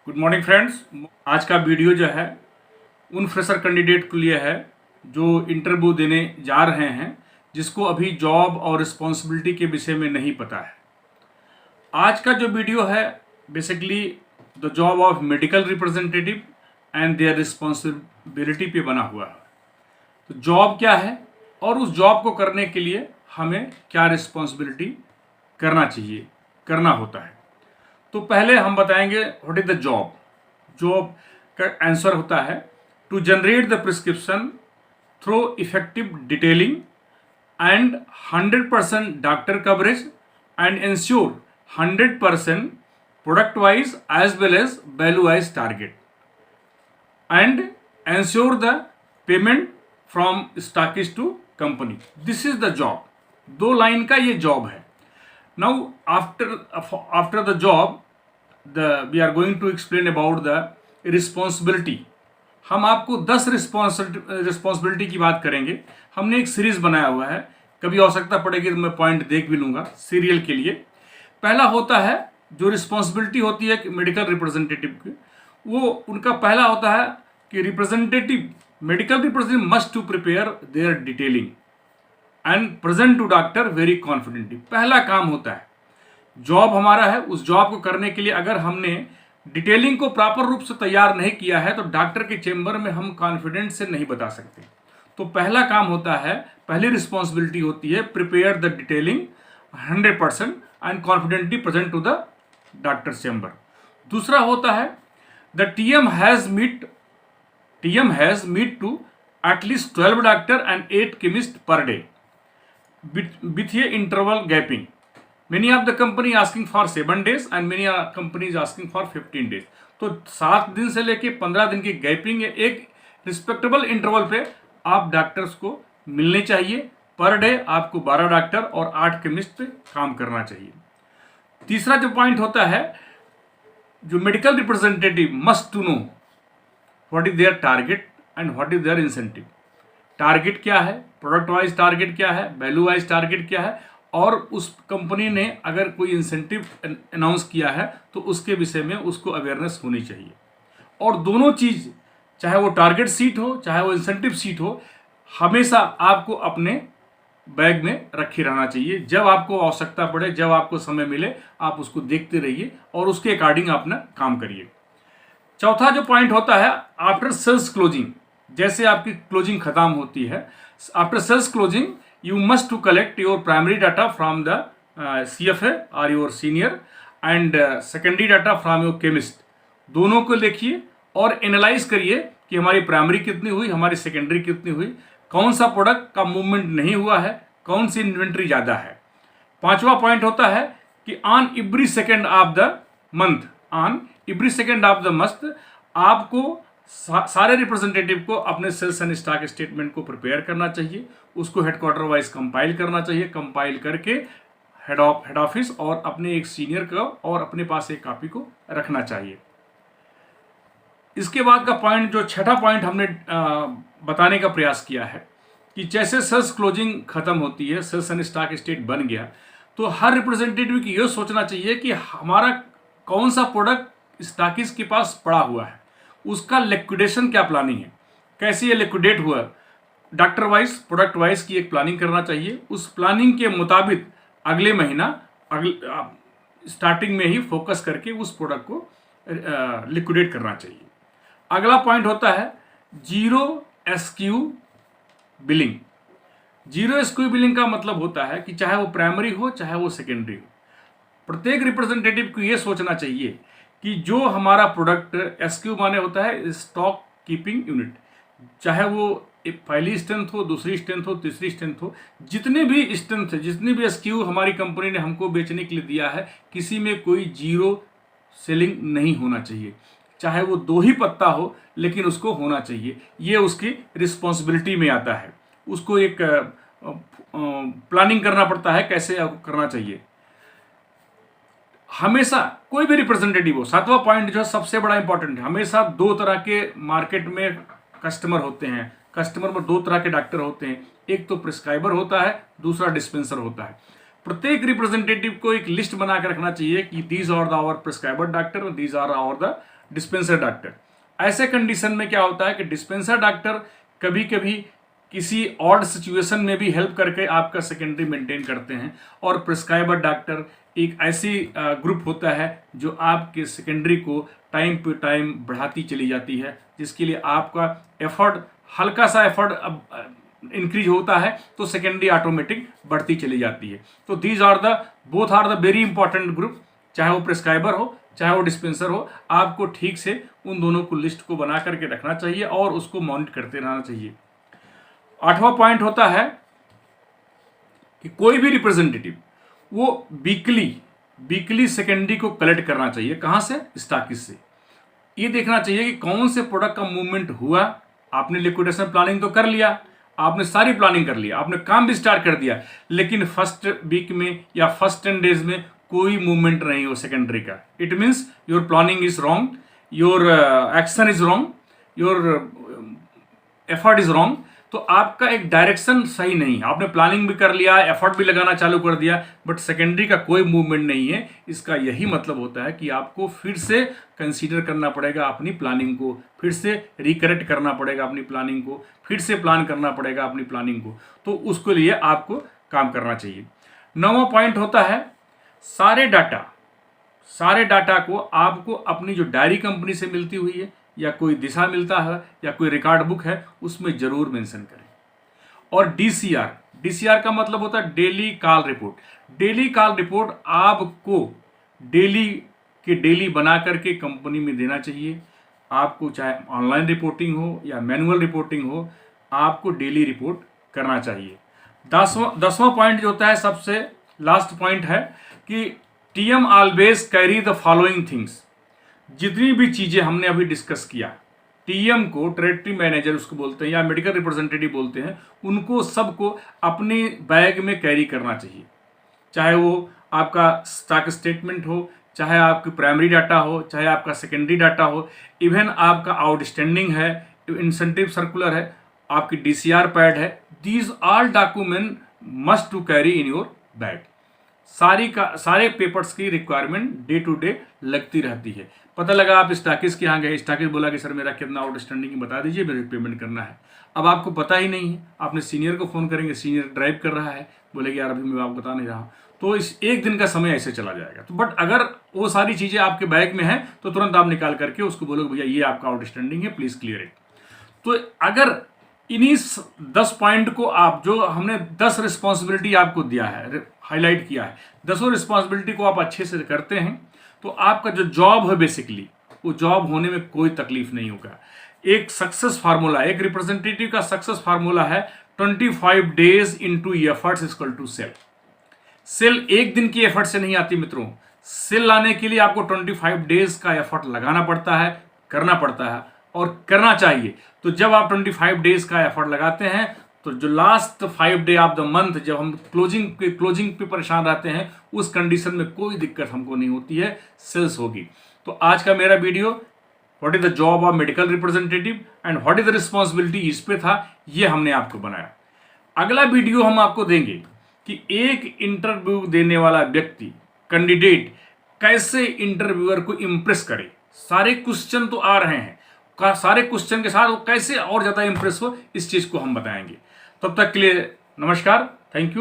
Good morning friends. आज का video जो है उन फ्रेशर कैंडिडेट के लिए है जो इंटरव्यू देने जा रहे हैं, जिसको अभी जॉब और रिस्पॉन्सिबिलिटी के विषय में नहीं पता है। आज का जो वीडियो है basically the job of medical representative and their responsibility पे बना हुआ है। तो जॉब क्या है और उस जॉब को करने के लिए हमें क्या रिस्पॉन्सिबिलिटी करना होता है। तो पहले हम बताएंगे what is the job. Job का आंसर होता है to generate the prescription through effective detailing and 100% doctor coverage and ensure 100% product wise as well as value wise target and ensure the payment from stockist to company. This is the job. 2 line का ये job है। Now after the job, we are going to explain about the responsibility. हम आपको 10 responsibility की बात करेंगे। हमने एक सीरीज बनाया हुआ है, कभी आवश्यकता पड़ेगी तो मैं पॉइंट देख भी लूँगा सीरियल के लिए। पहला होता है जो रिस्पॉन्सिबिलिटी होती है मेडिकल रिप्रेजेंटेटिव की, वो उनका पहला होता है कि medical representative must to prepare their detailing and present to doctor very confidently. पहला काम होता है, जॉब हमारा है, उस जॉब को करने के लिए अगर हमने डिटेलिंग को प्रॉपर रूप से तैयार नहीं किया है तो डॉक्टर के चेंबर में हम कॉन्फिडेंस से नहीं बता सकते। तो पहला काम होता है, पहली रिस्पॉन्सिबिलिटी होती है prepare the detailing 100% and confidently present to the doctor chamber. दूसरा होता है the TM has meet to at least 12 doctor and 8 chemist per day with a interval gapping. Many of the company asking for 7 days and many companies asking for 15 days. तो 7 दिन से लेके 15 दिन की gapping है, एक रिस्पेक्टेबल इंटरवल पे आप डॉक्टर्स को मिलने चाहिए। पर डे आपको 12 डॉक्टर और 8 केमिस्ट पे काम करना चाहिए। तीसरा जो पॉइंट होता है, जो medical representative must to know what is their target and what is their incentive. Target क्या है, प्रोडक्ट वाइज टारगेट क्या है, वैल्यू वाइज टारगेट क्या है, और उस कंपनी ने अगर कोई इंसेंटिव अनाउंस किया है तो उसके विषय में उसको अवेयरनेस होनी चाहिए। और दोनों चीज़, चाहे वो टारगेट सीट हो चाहे वो इंसेंटिव सीट हो, हमेशा आपको अपने बैग में रखे रहना चाहिए। जब आपको आवश्यकता पड़े, जब आपको समय मिले, आप उसको देखते रहिए और उसके अकॉर्डिंग अपना काम करिए। चौथा जो पॉइंट होता है, आफ्टर सेल्स क्लोजिंग, जैसे आपकी क्लोजिंग खत्म होती है, after sales closing you must to collect your primary data from the CFA or your senior and secondary data from your chemist. दोनों को देखिए और एनालाइज करिए कि हमारी प्राइमरी कितनी हुई, हमारी सेकेंडरी कितनी हुई, कौन सा प्रोडक्ट का मूवमेंट नहीं हुआ है, कौन सी इन्वेंट्री ज़्यादा है। पांचवा पॉइंट होता है कि on every second of the month आपको सारे रिप्रेजेंटेटिव को अपने सेल्स एंड स्टॉक स्टेटमेंट को प्रिपेयर करना चाहिए, उसको हेडक्वार्टर वाइज कंपाइल करना चाहिए, कंपाइल करके हेड ऑफिस और अपने एक सीनियर को और अपने पास एक कॉपी को रखना चाहिए। इसके बाद का पॉइंट, जो छठा पॉइंट हमने बताने का प्रयास किया है कि जैसे सेल्स क्लोजिंग खत्म होती है, सेल्स एंड स्टॉक स्टेट बन गया, तो हर रिप्रेजेंटेटिव की यह सोचना चाहिए कि हमारा कौन सा प्रोडक्ट स्टॉकिस्ट के पास पड़ा हुआ है, उसका लिक्विडेशन क्या प्लानिंग है, कैसे ये लिक्विडेट हुआ, डॉक्टर वाइज प्रोडक्ट वाइज की एक प्लानिंग करना चाहिए। उस प्लानिंग के मुताबिक अगले महीना स्टार्टिंग में ही फोकस करके उस प्रोडक्ट को लिक्विडेट करना चाहिए। अगला पॉइंट होता है zero SQ billing. Zero SQ billing का मतलब होता है कि चाहे वो प्राइमरी हो चाहे वो सेकेंडरी हो, प्रत्येक रिप्रेजेंटेटिव को ये सोचना चाहिए कि जो हमारा प्रोडक्ट, एसक्यू माने होता है स्टॉक कीपिंग यूनिट, चाहे वो पहली स्ट्रेंथ हो, दूसरी स्ट्रेंथ हो, तीसरी स्ट्रेंथ हो, जितने भी स्ट्रेंथ है, जितनी भी एसक्यू हमारी कंपनी ने हमको बेचने के लिए दिया है, किसी में कोई जीरो सेलिंग नहीं होना चाहिए। चाहे वो 2 ही पत्ता हो लेकिन उसको होना चाहिए। ये उसकी रिस्पॉन्सिबिलिटी में आता है। उसको एक प्लानिंग करना पड़ता है कैसे करना चाहिए। हमेशा कोई भी रिप्रेजेंटेटिव हो, 7वां पॉइंट जो है सबसे बड़ा इंपॉर्टेंट है, हमेशा 2 तरह के मार्केट में कस्टमर होते हैं। कस्टमर में 2 तरह के डॉक्टर होते हैं, एक तो प्रिस्क्राइबर होता है, दूसरा डिस्पेंसर होता है। प्रत्येक रिप्रेजेंटेटिव को एक लिस्ट बना कर रखना चाहिए कि these are the our prescriber doctor, these are our the dispenser doctor. ऐसे कंडीशन में क्या होता है कि डिस्पेंसर डॉक्टर कभी कभी किसी ऑड सिचुएशन में भी हेल्प करके आपका सेकेंडरी मेंटेन करते हैं, और प्रिस्क्राइबर डॉक्टर एक ऐसी ग्रुप होता है जो आपके सेकेंडरी को टाइम पे टाइम बढ़ाती चली जाती है, जिसके लिए आपका एफर्ट, हल्का सा एफर्ट इंक्रीज होता है तो सेकेंडरी ऑटोमेटिक बढ़ती चली जाती है। तो these are the both are the very important group, चाहे वो प्रिस्क्राइबर हो चाहे वो डिस्पेंसर हो, आपको ठीक से उन दोनों को लिस्ट को बना करके रखना चाहिए और उसको मॉनिटर करते रहना चाहिए। 8वां पॉइंट होता है कि कोई भी रिप्रेजेंटेटिव वो वीकली सेकेंडरी को कलेक्ट करना चाहिए। कहां से? स्टॉकिस्ट से। ये देखना चाहिए कि कौन से प्रोडक्ट का मूवमेंट हुआ। आपने लिक्विडेशन प्लानिंग तो कर लिया, आपने सारी प्लानिंग कर लिया, आपने काम भी स्टार्ट कर दिया, लेकिन फर्स्ट वीक में या फर्स्ट 10 डेज में कोई मूवमेंट नहीं हो सेकेंडरी का, it means your planning is wrong, your action is wrong, your effort is wrong. तो आपका एक डायरेक्शन सही नहीं है। आपने प्लानिंग भी कर लिया, एफर्ट भी लगाना चालू कर दिया, बट सेकेंडरी का कोई मूवमेंट नहीं है। इसका यही मतलब होता है कि आपको फिर से कंसीडर करना पड़ेगा अपनी प्लानिंग को, फिर से रिकरेक्ट करना पड़ेगा अपनी प्लानिंग को, फिर से प्लान करना पड़ेगा अपनी प्लानिंग को। तो उसके लिए आपको काम करना चाहिए। 9वां पॉइंट होता है सारे डाटा को आपको अपनी जो डायरी कंपनी से मिलती हुई है या कोई दिशा मिलता है या कोई रिकॉर्ड बुक है उसमें जरूर मेंशन करें। और डीसीआर का मतलब होता है daily call report. Daily call report आपको डेली बना करके कंपनी में देना चाहिए। आपको चाहे ऑनलाइन रिपोर्टिंग हो या मैनुअल रिपोर्टिंग हो, आपको डेली रिपोर्ट करना चाहिए। 10वां पॉइंट जो होता है, सबसे लास्ट पॉइंट है कि TM always carry the following things. जितनी भी चीजें हमने अभी डिस्कस किया, टीएम को, टेरिटरी मैनेजर उसको बोलते हैं या मेडिकल रिप्रेजेंटेटिव बोलते हैं, उनको सबको अपने बैग में कैरी करना चाहिए। चाहे वो आपका स्टॉक स्टेटमेंट हो, चाहे आपकी प्राइमरी डाटा हो, चाहे आपका सेकेंडरी डाटा हो, इवन आपका आउटस्टैंडिंग है, इंसेंटिव सर्कुलर है, आपकी डीसीआर पैड है, these all document must to carry in your bag. सारे पेपर्स की रिक्वायरमेंट डे टू डे लगती रहती है। पता लगा आप स्टॉकिस्ट के यहाँ गए, स्टॉकिस्ट बोला कि सर मेरा कितना आउटस्टैंडिंग बता दीजिए, मेरे पेमेंट करना है। अब आपको पता ही नहीं है, आपने सीनियर को फ़ोन करेंगे, सीनियर ड्राइव कर रहा है, बोलेगी यार अभी मैं आपको बता नहीं रहा हूँ, तो इस एक दिन का समय ऐसे चला जाएगा। तो बट अगर वो सारी चीज़ें आपके बैग में हैं तो तुरंत आप निकाल करके उसको बोलोगे भैया ये आपका आउटस्टैंडिंग है, प्लीज़ क्लियर इट। तो अगर इन्हीं 10 पॉइंट को आप, जो हमने 10 रिस्पॉन्सिबिलिटी आपको दिया है, हाईलाइट किया है, 10 रिस्पॉन्सिबिलिटी को आप अच्छे से करते हैं तो आपका जो जॉब है बेसिकली वो जॉब होने में कोई तकलीफ नहीं होगा। एक सक्सेस फार्मूला, एक रिप्रेजेंटेटिव का सक्सेस फार्मूला है 25 days into efforts equal to sale. Sale एक दिन की एफर्ट से नहीं आती मित्रों। सेल लाने के लिए आपको 25 डेज का एफर्ट लगाना पड़ता है, करना पड़ता है और करना चाहिए। तो जब आप 25 डेज का एफर्ट लगाते हैं तो जो last 5 day of the month, जब हम क्लोजिंग पे परेशान रहते हैं, उस कंडीशन में कोई दिक्कत हमको नहीं होती है, सेल्स होगी। तो आज का मेरा video what is the job of medical representative and what is the responsibility, इस पे था, ये हमने आपको बनाया। अगला वीडियो हम आपको देंगे कि एक इंटरव्यू देने वाला व्यक्ति, कैंडिडेट, कैसे इंटरव्यूअर को इंप्रेस करे। सारे क्वेश्चन तो आ रहे हैं, सारे क्वेश्चन के साथ वो कैसे और ज्यादा इंप्रेस हो, इस चीज को हम बताएंगे। तब तक के लिए नमस्कार, थैंक यू।